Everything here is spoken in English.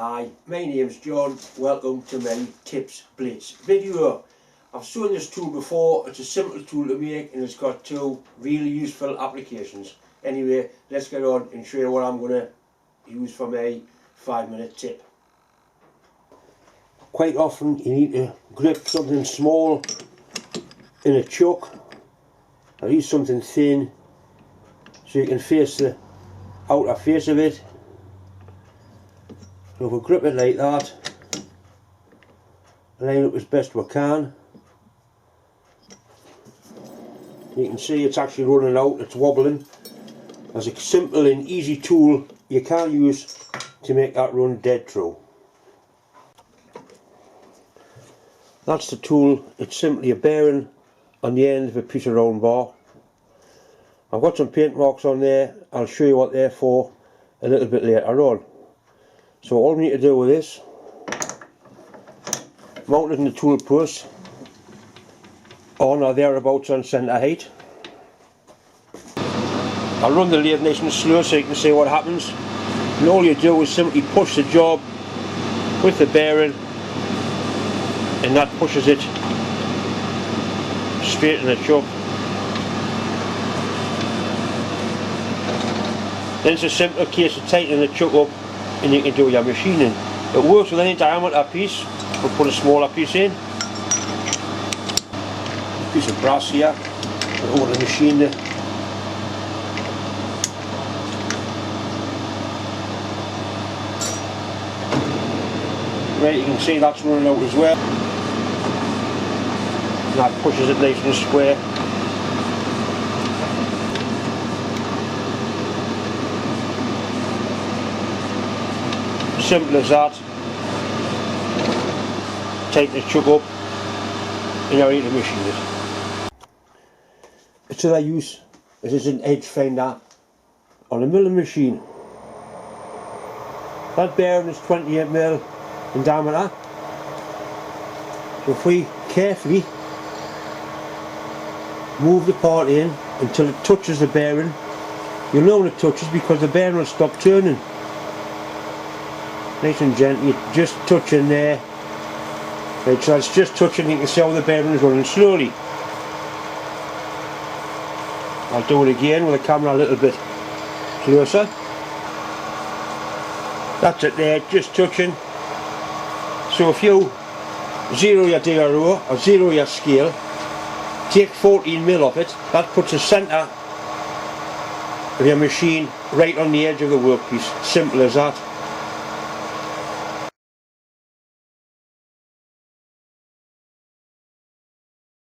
Hi, my name's John. Welcome to my Tips Blitz video. I've shown this tool before. It's a simple tool to make and it's got two really useful applications. Anyway, let's get on and show you what I'm going to use for my 5-minute tip. Quite often you need to grip something small in a chuck, or use something thin so you can face the outer face of it. So if we grip it like that, line up as best we can. You can see it's actually running out, it's wobbling. As a simple and easy tool you can use to make that run dead true. That's the tool. It's simply a bearing on the end of a piece of round bar. I've got some paint marks on there. I'll show you what they're for a little bit later on. So all we need to do with this, mount it in the tool post on or thereabouts on centre height. I'll run the lathe nice and slow so you can see what happens. And all you do is simply push the job with the bearing, and that pushes it straight in the chuck. Then it's a simple case of tightening the chuck up and you can do your machining. It works with any diameter piece. We'll put a smaller piece in. A piece of brass here. We'll hold the machine there. Right, you can see that's running out as well. And that pushes it nice and square. Simple as that. Tighten the chuck up and you're ready to machine it. Its other use is as an edge finder on a milling machine. That bearing is 28mm in diameter. So if we carefully move the part in until it touches the bearing, you'll know when it touches because the bearing will stop turning. Nice and gently, just touching there. Right, so it's just touching, you can see how the bearing is running slowly. I'll do it again with the camera a little bit closer. That's it there, just touching. So if you zero your DRO or zero your scale, take 14mm off it, that puts the centre of your machine right on the edge of the workpiece. Simple as that.